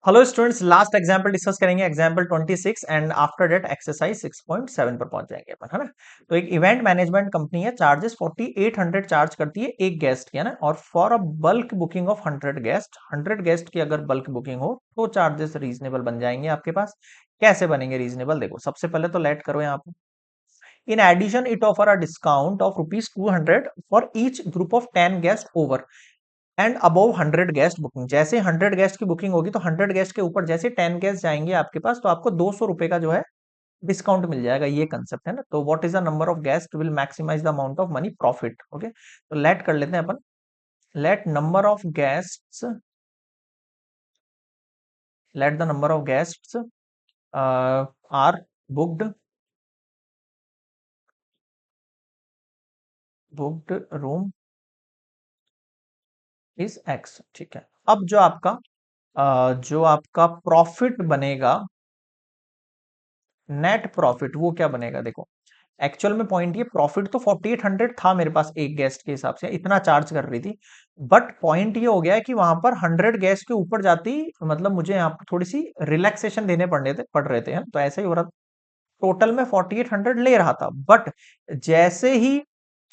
Hello students, last example discuss करेंगे example 26 and after that exercise 6.7 पर पहुंच जाएंगे अपन, है ना। तो एक इवेंट मैनेजमेंट कंपनी है, चार्जेस 4800 चार्ज करती है एक गेस्ट की, है ना। और for a bulk booking of 100 guest की अगर बल्क बुकिंग हो तो चार्जेस रीजनेबल बन जाएंगे आपके पास। कैसे बनेंगे रीजनेबल, देखो सबसे पहले तो लेट करो यहाँ पे। In addition it offer a discount of ₹200 for each group of 10 guest over and above 100 guest booking. जैसे 100 गेस्ट की बुकिंग होगी तो 100 गेस्ट के ऊपर जैसे 10 गेस्ट जाएंगे आपके पास तो आपको ₹200 का जो है डिस्काउंट मिल जाएगा। ये कंसेप्ट है ना। तो what is the number of guest will maximise the amount of money profit. Okay, तो लेट कर लेते हैं अपन। Let number of guests let the number of guests are booked booked room is X. ठीक है, अब जो आपका प्रॉफिट बनेगा, नेट प्रॉफिट, वो क्या बनेगा देखो। एक्चुअल में पॉइंट ये, प्रॉफिट तो 4800 था मेरे पास एक गेस्ट के हिसाब से, इतना चार्ज कर रही थी। बट पॉइंट ये हो गया है कि वहां पर 100 गेस्ट के ऊपर जाती, मतलब मुझे यहाँ पर थोड़ी सी रिलैक्सेशन देने पड़ रहे थे हैं, तो ऐसा ही हो रहा था। टोटल में 4800 ले रहा था, बट जैसे ही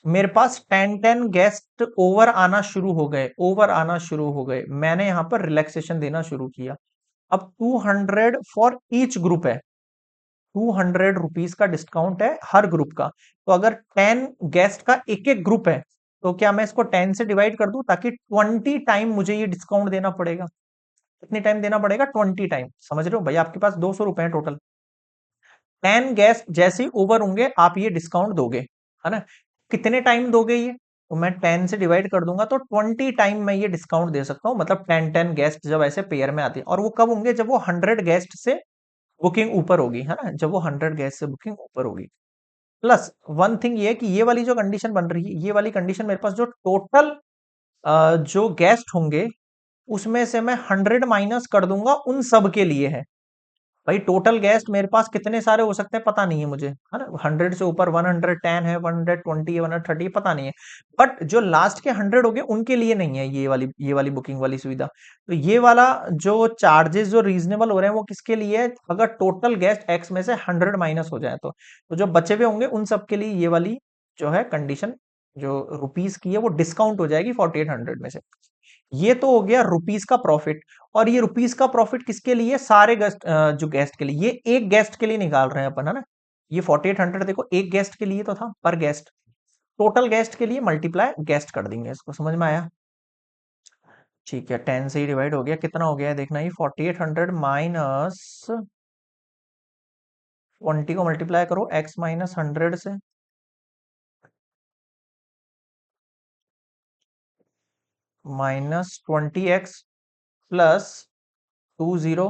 मेरे पास 10 10 गेस्ट ओवर आना शुरू हो गए, मैंने यहाँ पर रिलैक्सेशन देना शुरू किया। अब 200 फॉर ईच ग्रुप है, ₹200 का डिस्काउंट है हर ग्रुप का। तो अगर 10 गेस्ट का एक एक ग्रुप है तो क्या मैं इसको 10 से डिवाइड कर दूं, ताकि 20 टाइम मुझे ये डिस्काउंट देना पड़ेगा। कितनी टाइम देना पड़ेगा? 20 टाइम। समझ रहे हो भाई, आपके पास ₹200 है टोटल। 10 गेस्ट जैसे ही ओवर होंगे आप ये डिस्काउंट दोगे, है ना। कितने टाइम दोगे ये? तो मैं 10 से डिवाइड कर दूंगा तो 20 टाइम मैं ये डिस्काउंट दे सकता हूँ। मतलब 10 10 गेस्ट जब ऐसे पेयर में आते हैं, और वो कब होंगे? जब वो 100 गेस्ट से बुकिंग ऊपर होगी, है ना, जब वो 100 गेस्ट से बुकिंग ऊपर होगी। प्लस वन थिंग ये है कि ये वाली जो कंडीशन बन रही है, ये वाली कंडीशन मेरे पास जो टोटल जो गेस्ट होंगे उसमें से मैं 100 माइनस कर दूंगा उन सब के लिए है। भाई टोटल गेस्ट मेरे पास कितने सारे हो सकते हैं पता नहीं है मुझे, है ना। 100 से ऊपर 110 है, 120 है, 130 पता नहीं है। बट जो लास्ट के 100 हो गए उनके लिए नहीं है ये वाली बुकिंग वाली सुविधा। तो ये वाला जो चार्जेस जो रीजनेबल हो रहे हैं वो किसके लिए है? अगर टोटल गेस्ट एक्स में से 100 माइनस हो जाए तो जो बचे हुए होंगे उन सब के लिए ये वाली जो है कंडीशन, जो रुपीस की है, वो डिस्काउंट हो जाएगी 4800 में से। ये तो हो गया रुपीस का प्रॉफिट। और ये रुपीस का प्रॉफिट किसके लिए? सारे गेस्ट, जो गेस्ट के लिए, ये एक गेस्ट के लिए निकाल रहे हैं अपन, है ना। ये 4800 देखो एक गेस्ट के लिए तो था, पर गेस्ट। टोटल गेस्ट के लिए मल्टीप्लाई गेस्ट कर देंगे, इसको समझ में आया? ठीक है, 10 से ही डिवाइड हो गया, कितना हो गया है देखना। ये 4800 माइनस 20 को मल्टीप्लाई करो एक्स माइनस 100 से, -20x प्लस 2000,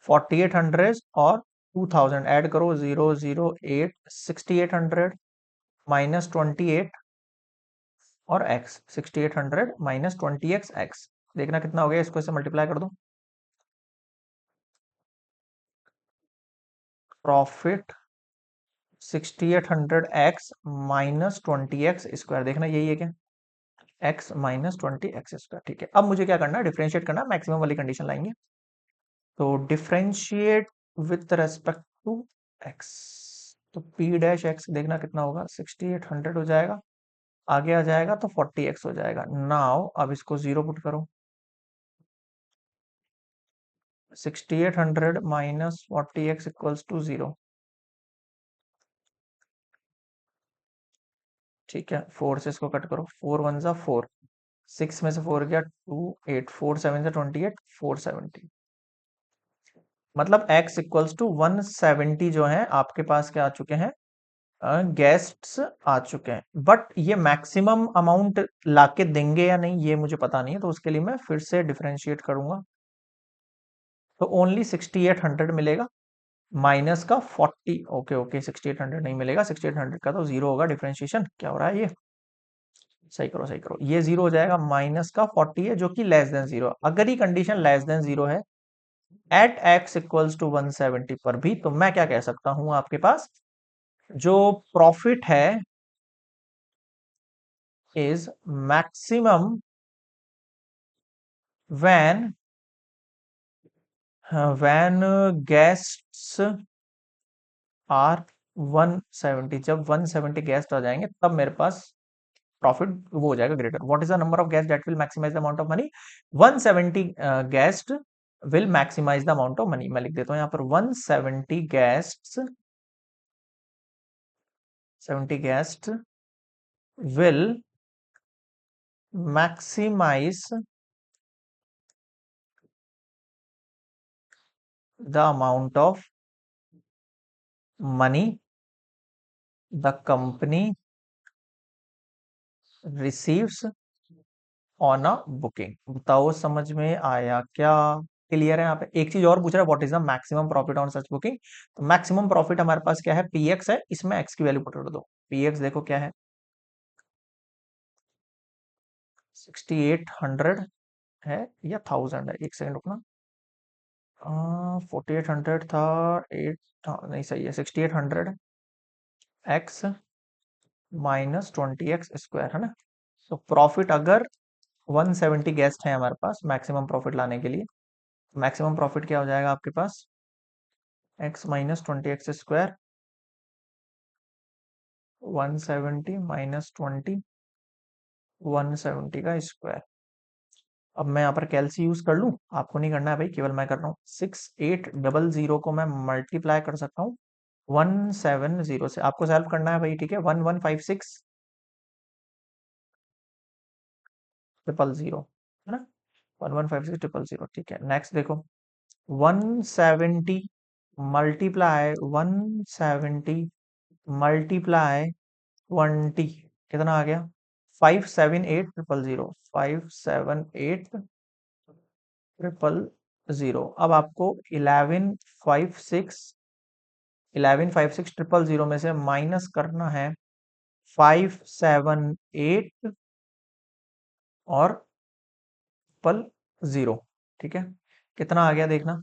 4800 और 2000 ऐड करो, 008, 6800 -28 और x, 6800 -20x x। देखना कितना हो गया, इसको इससे मल्टीप्लाई कर दो। प्रॉफिट 6800x -20x स्क्वायर, देखना यही है क्या? x -20x square. ठीक है, अब मुझे क्या करना है? डिफरेंशिएट करना, मैक्सिमम वाली कंडीशन लाएंगे। तो differentiate with respect to x, तो p डैश x देखना कितना होगा, 6800 हो जाएगा, आगे आ जाएगा तो 40x हो जाएगा। नाउ अब इसको जीरो पुट करो, 6800 माइनस 40x इक्वल्स टू 0। ठीक है, 4 से इसको कट करो, 4 वन जा 4, 6 में से 4 गया 2, 8, 4 7 से 28, 470। मतलब x इक्वल्स टू 170 जो है आपके पास क्या आ चुके हैं? गेस्ट्स आ चुके हैं। बट ये मैक्सिमम अमाउंट लाके देंगे या नहीं ये मुझे पता नहीं है, तो उसके लिए मैं फिर से डिफरेंशिएट करूंगा। तो ओनली 6800 मिलेगा, माइनस का 40। ओके ओके, 6800 नहीं मिलेगा, 6800 का तो जीरो होगा। डिफरेंशिएशन क्या हो रहा है ये? सही करो सही करो, ये जीरो हो जाएगा, माइनस का 40 है जो कि लेस देन जीरो। अगर ये कंडीशन लेस देन जीरो है एट एक्स इक्वल्स टू 170 पर भी, तो मैं क्या कह सकता हूं आपके पास जो प्रॉफिट है is maximum when when guests are 170, जब 170 गेस्ट आ जाएंगे तब मेरे पास प्रॉफिट वो हो जाएगा greater. What is the number of guest that will maximise the amount of money? 170 guest will maximise the amount of money. मैं लिख देता हूं यहाँ पर 170 guest, 70 guest will maximise the amount of money the company receives on a booking. बताओ समझ में आया क्या? क्लियर है? यहाँ पे एक चीज और पूछ रहा है, what is the maximum profit on such booking? तो मैक्सिमम प्रॉफिट हमारे पास क्या है? पीएक्स है, इसमें एक्स की वैल्यू पुट कर दो। पीएक्स देखो क्या है, 6800 है या 1000 है? एक सेकंड रुकना। 4800 था, 8 नहीं सही है, 6800 एक्स माइनस 20x स्क्वायर है ना। तो प्रॉफिट अगर 170 गेस्ट है हमारे पास मैक्सिमम प्रॉफिट लाने के लिए, मैक्सिमम प्रॉफिट क्या हो जाएगा आपके पास? x minus 20x square, 170 minus 20, 170 का स्क्वायर। अब मैं यहाँ पर कैलसी यूज कर लूँ? आपको नहीं करना है भाई, केवल मैं कर रहा हूँ। 6800 को मैं मल्टीप्लाई कर सकता हूँ 170 से। आपको सॉल्व करना है भाई, ठीक है। 1156 ट्रिपल जीरो है ना, 1156 ट्रिपल जीरो, ठीक है। नेक्स्ट देखो, 170 मल्टीप्लाई 170 मल्टीप्लाई 20 कितना आ गया? 578000, 578000। अब आपको 1156 ट्रिपल जीरो में से माइनस करना है 578 और ट्रिपल जीरो, ठीक है। कितना आ गया देखना,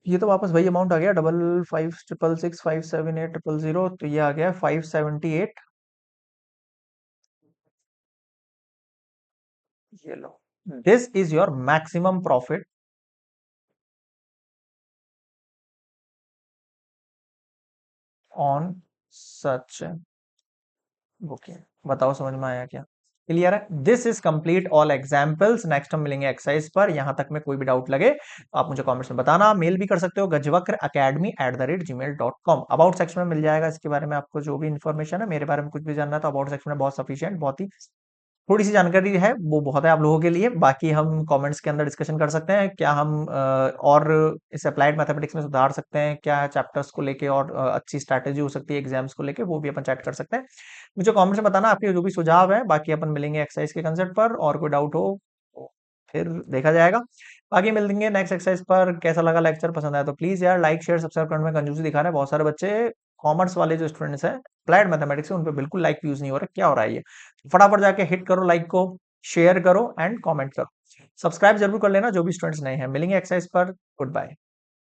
ये तो वापस वही अमाउंट आ गया, 5556657800। तो ये आ गया 578। ये लो, this is your maximum profit on such booking. बताओ समझ में आया क्या? क्लियर है? This is complete all examples. Next हम मिलेंगे एक्सरसाइज पर। यहां तक में कोई भी डाउट लगे तो आप मुझे कमेंट्स में बताना। मेल भी कर सकते हो gajvakracademy@gmail.com। अबाउट सेक्शन में मिल जाएगा इसके बारे में, आपको जो भी इन्फॉर्मेशन है मेरे बारे में कुछ भी जानना है तो अबाउट सेक्शन में बहुत सफिशिएंट, बहुत ही थोड़ी सी जानकारी है वो बहुत है आप लोगों के लिए। बाकी हम कमेंट्स के अंदर डिस्कशन कर सकते हैं, क्या हम और इस अप्लाइड मैथमेटिक्स में सुधार सकते हैं, क्या चैप्टर्स को लेके और अच्छी स्ट्रैटेजी हो सकती है एग्जाम्स को लेके, वो भी अपन चैट कर सकते हैं। मुझे कमेंट्स में बताना आपके जो भी सुझाव है। बाकी अपन मिलेंगे एक्सरसाइज के कंसेप्ट पर, और कोई डाउट हो तो फिर देखा जाएगा। बाकी मिलेंगे नेक्स्ट एक्सरसाइज पर। कैसा लगा लेक्चर? पसंद आया तो प्लीज यार लाइक शेयर सब्सक्राइब करने में कंजूसी दिखा रहे हैं बहुत सारे बच्चे। कॉमर्स वाले जो स्टूडेंट्स हैं अप्लाइड मैथमेटिक्स से, उन पे बिल्कुल लाइक व्यूज नहीं हो रहा, क्या हो रहा है ये? फटाफट जाके हिट करो लाइक को, शेयर करो एंड कमेंट करो। सब्सक्राइब जरूर कर लेना जो भी स्टूडेंट्स नए हैं। मिलेंगे एक्सरसाइज पर। Good bye.